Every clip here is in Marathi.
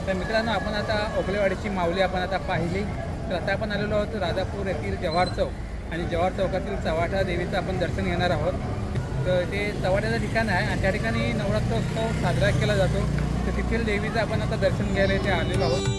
तर मित्रांनो, आपण आता ओकलेवाडीची माऊली आपण आता पाहिली. तर आता आपण आलेलो आहोत राजापूर येथील जव्हार चौक आणि जव्हार चौकातील चव्हाटा देवीचं आपण दर्शन घेणार आहोत. तर ते चव्हाट्याचं ठिकाण आहे आणि त्या ठिकाणी नवरात्रोत्सव साजरा केला जातो. तर तिथील देवीचं आपण आता दर्शन घ्यायला इथे आलेलो आहोत.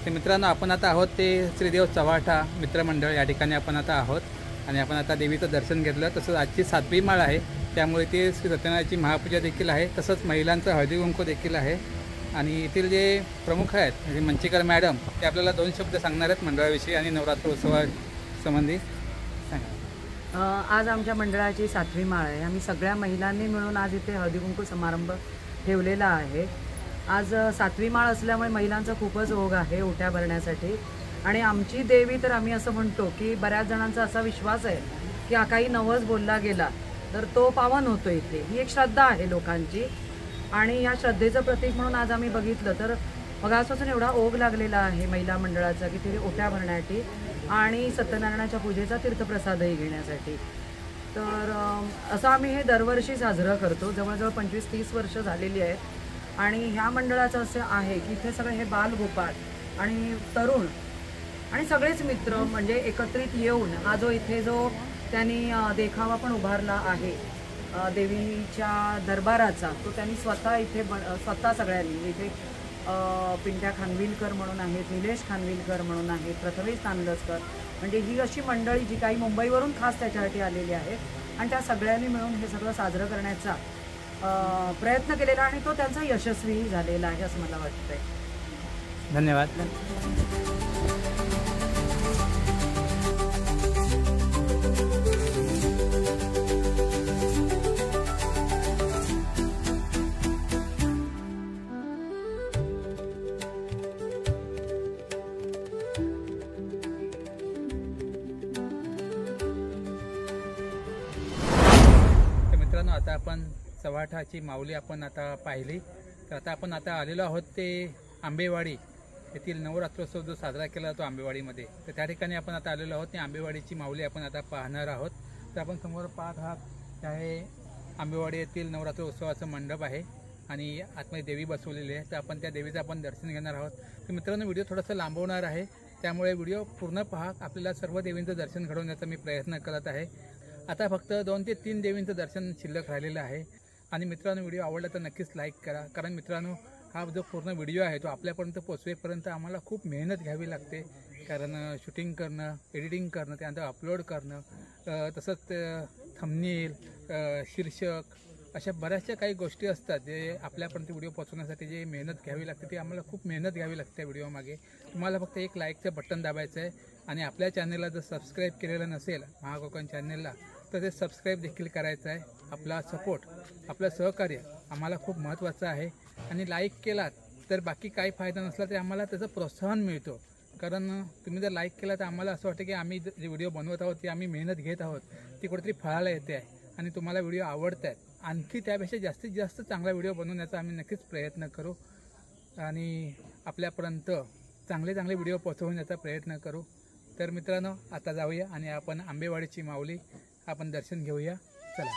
ते मित्रांनो, आपण आता आहोत ते श्रीदेव चव्हाटा मित्रमंडळ या ठिकाणी आपण आता आहोत आणि आपण आता देवीचं दर्शन घेतलं. तसंच आजची 7वी माळ आहे, त्यामुळे ते श्री सत्यनारायणाची महापूजा देखील आहे. तसंच महिलांचं हळदी कुंकू देखील आहे. आणि येथील जे प्रमुख आहेत म्हणजे मंचीकर मॅडम, ते आपल्याला 2 शब्द सांगणार आहेत मंडळाविषयी आणि नवरात्रोत्सवासंबंधी. आज आमच्या मंडळाची 7वी माळ आहे. आम्ही सगळ्या महिलांनी मिळून आज इथे हळदी कुंकू समारंभ ठेवलेला आहे. आज 7वी माळ असल्यामुळे महिलांचा खूपच ओघ आहे ओट्या भरण्यासाठी. आणि आमची देवी तर आम्ही असं म्हणतो की बऱ्याच जणांचा असा विश्वास आहे की काही नवस बोलला गेला तर तो पावन होतो. इथे ही एक श्रद्धा आहे लोकांची आणि या श्रद्धेचं प्रतीक म्हणून आज आम्ही बघितलं तर मगापासून एवढा ओघ लागलेला आहे महिला मंडळाचा की तिथे ओट्या भरण्यासाठी आणि सत्यनारायणाच्या पूजेचा तीर्थप्रसादही घेण्यासाठी. तर असं आम्ही हे दरवर्षी साजरं करतो. जवळजवळ 25-30 वर्ष झालेली आहेत. आणि ह्या मंडळाचं असं आहे की इथे सगळे हे बालगोपाळ आणि तरुण आणि सगळेच मित्र म्हणजे एकत्रित येऊन हा जो इथे जो त्यांनी देखावा पण उभारला आहे देवीच्या दरबाराचा, तो त्यांनी स्वतः इथे स्वतः सगळ्यांनी इथे पिंट्या खानविलकर म्हणून आहेत, निलेश खानविलकर म्हणून आहेत, प्रथमेश नांदसकर, म्हणजे ही अशी मंडळी जी काही मुंबईवरून खास त्याच्यासाठी आलेली आहे आणि त्या सगळ्यांनी मिळून हे सगळं साजरं करण्याचा प्रयत्न केलेला आणि तो त्यांचा यशस्वीही झालेला आहे असं मला वाटतंय. धन्यवाद. आता आपण चव्हाठाची माऊली आपण आता पाहिली. तर आता आपण आलेलो आहोत ते आंबेवाडी येथील नवरात्रोत्सव जो साजरा केला जातो आंबेवाडीमध्ये. तर त्या ठिकाणी आपण आता आलेलो आहोत. ती आंबेवाडीची माऊली आपण आता पाहणार आहोत. तर आपण समोर पाहत आहात आहे आंबेवाडी येथील नवरात्र उत्सवाचं मंडप आहे आणि आतमध्ये देवी बसवलेली आहे. तर आपण त्या देवीचं आपण दर्शन घेणार आहोत. तर मित्रांनो, व्हिडिओ थोडासा लांबवणार आहे, त्यामुळे व्हिडिओ पूर्ण पहा. आपल्याला सर्व देवींचं दर्शन घडवण्याचा मी प्रयत्न करत आहे. आता फक्त 2 ते 3 देवींचं दर्शन शिल्लक राहिलेलं आहे. आणि मित्रांनो, व्हिडिओ आवडला तर नक्कीच लाईक करा, कारण मित्रांनो हा जो पूर्ण व्हिडिओ आहे तो आपल्यापर्यंत पोचवेपर्यंत आम्हाला खूप मेहनत घ्यावी लागते. कारण शूटिंग करणं, एडिटिंग करणं, त्यानंतर अपलोड करणं, तसंच थंबनेल, शीर्षक, अशा बऱ्याचशा काही गोष्टी असतात जे आपल्यापर्यंत व्हिडिओ पोचवण्यासाठी जे मेहनत घ्यावी लागते, ती आम्हाला खूप मेहनत घ्यावी लागते त्या व्हिडिओमागे. तुम्हाला फक्त एक लाईकचं बटन दाबायचं आहे आणि आपल्या चॅनलला जर सबस्क्राईब केलेलं नसेल महाकोकण चॅनलला तर ते सबस्क्राईब देखील करायचं आहे. आपला सपोर्ट, आपलं सहकार्य आम्हाला खूप महत्त्वाचं आहे. आणि लाईक केलात तर बाकी काही फायदा नसला तरी आम्हाला त्याचं प्रोत्साहन मिळतो. कारण तुम्ही जर लाईक केला तर आम्हाला असं वाटतं की आम्ही जे व्हिडिओ बनवत आहोत ती आम्ही मेहनत घेत आहोत ती कुठेतरी फळाला येते आहे आणि तुम्हाला व्हिडिओ आवडत आहेत. आणखी त्यापेक्षा जास्तीत जास्त चांगला व्हिडिओ बनवण्याचा आम्ही नक्कीच प्रयत्न करू आणि आपल्यापर्यंत चांगले व्हिडिओ पोहोचवण्याचा प्रयत्न करू. तर मित्रांनो, आता जाऊया आणि आपण आंबेवाडीची माऊली आपण दर्शन घेऊया. चला.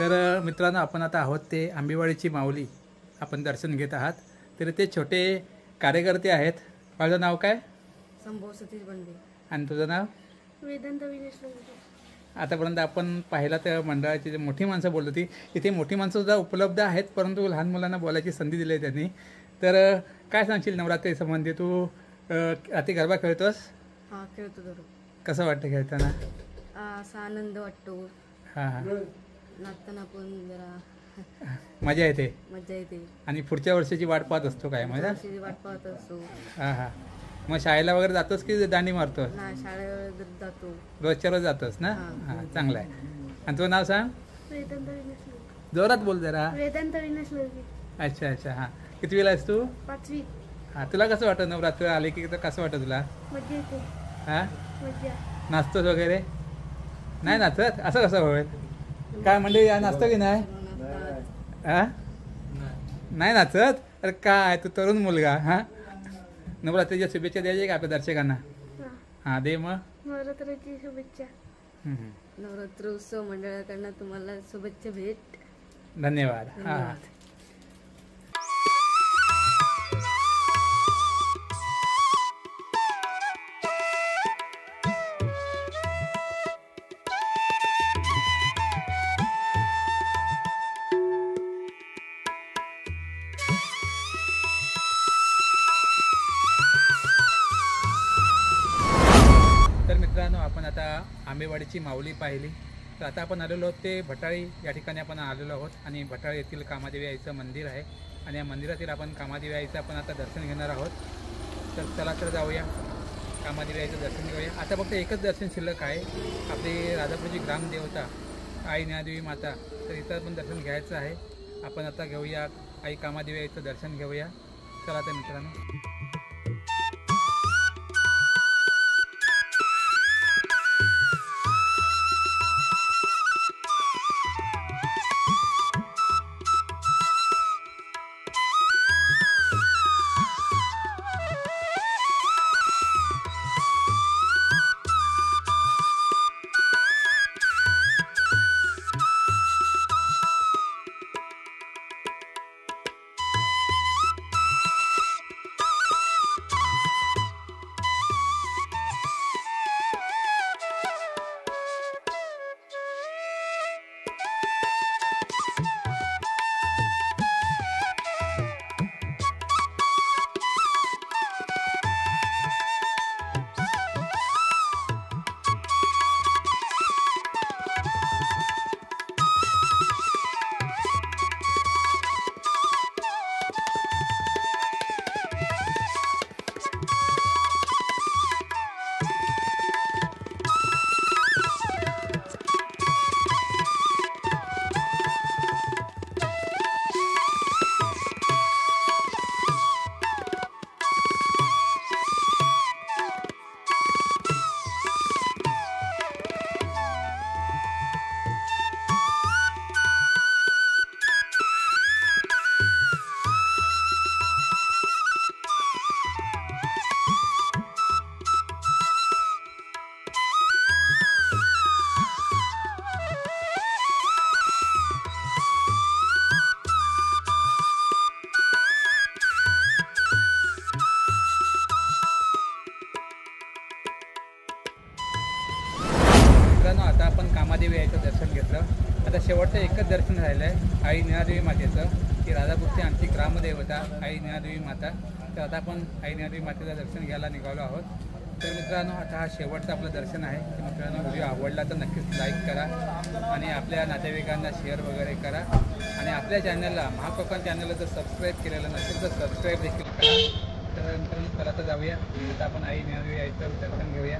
तर मित्रांनो, आपण आता आहोत ते आंबेवाडीची माऊली आपण दर्शन घेत आहात. तर ते छोटे कार्यकर्ते आहेत. माझं नाव काय? संभव सतीश बंडे. आणि तुझं नाव? वेदांत विनेश लोंढे. आतापर्यंत आपण पाहिला त्या मंडळाची जे मोठी माणसं बोलत होती, इथे मोठी माणसंसुद्धा उपलब्ध आहेत, परंतु लहान मुलांना बोलायची संधी दिली आहे त्यांनी. तर काय सांगशील नवरात्री संबंधी? तू रात्री गरबा खेळतोस? हां, खेळतो दररोज. कसं वाटतं खेळताना? असा आनंद वाटतो. हां हां, नाचताना पण जरा मजा येते. मजा येते. आणि पुढच्या वर्षाची वाट पाहत असतो काय मजा? वर्षाची वाट पाहत असतो. हां हां. मग शाळेला वगैरे जातोस की दांडी मारतोस? ना, शाळेवर जातो. रोजच्या रोज जातोस ना? हां, चांगलं आहे. आणि तुझं नाव सांग. वेदांत विनेश लोंढे. जोरात बोल जरा. वेदांत विनेश लोंढे. अच्छा अच्छा. हां, कितवीला आहेस तू? 5वी. हां, तुला कसं वाटतं नवरात्र आले की कसं वाटतं तुला? मजा येते. हां, मजा. नाचतोस वगैरे? नाही नाचत? असं कसं होईल? काय म्हणजे या नाचतो की नाही? हां, नाही नाचत? अरे काय, तू तरुण मुलगा. हां, नवरात्रीच्या शुभेच्छा द्यायच्या का आपल्या दर्शकांना? हां. हां, दे मग. नवरात्राची शुभेच्छा. नवरात्र उत्सव मंडळाकडनं तुम्हाला शुभेच्छा भेट. धन्यवाद. हां. तर मित्रांनो, आपण आता आंबेवाडीची माऊली पाहिली. तर आता आपण आलेलो आहोत ते भटाळी या ठिकाणी आपण आलेलो आहोत आणि भटाळी येथील कामादेवी आईचं मंदिर आहे आणि या मंदिरातील आपण कामादेवी आईचं आपण आता दर्शन घेणार आहोत. तर चला तर जाऊया, कामादेवी आईचं दर्शन घेऊया. आता फक्त एकच दर्शन शिल्लक आहे, आपली राजापूरची ग्रामदेवता आई ज्ञानदेवी माता. तर इथं पण दर्शन घ्यायचं आहे. आपण आता घेऊया आई कामादेवी आईचं दर्शन घेऊया. चला तर मित्रांनो. आता आपण कामादेवी याचं दर्शन घेतलं. आता शेवटचं एकच दर्शन राहिलं आहे आई निळादेवी मातेचं, की राधापूरची आमची ग्रामदेवता आई निळादेवी माता. तर आता आपण आई निळादेवी मातेचं दर्शन घ्यायला निघालो आहोत. तर मित्रांनो, आता हा शेवटचं आपलं दर्शन आहे. तर मित्रांनो, व्हिडिओ आवडला तर नक्कीच लाईक करा आणि आपल्या नातेवाईकांना शेअर वगैरे करा. आणि आपल्या चॅनलला, महाकोकण चॅनलला जर सबस्क्राईब केलेलं नसेल तर सबस्क्राईब देखील करा. तर मित्रांनो, चला तर जाऊया. आता आपण आई निळादेवी यायचं दर्शन घेऊया.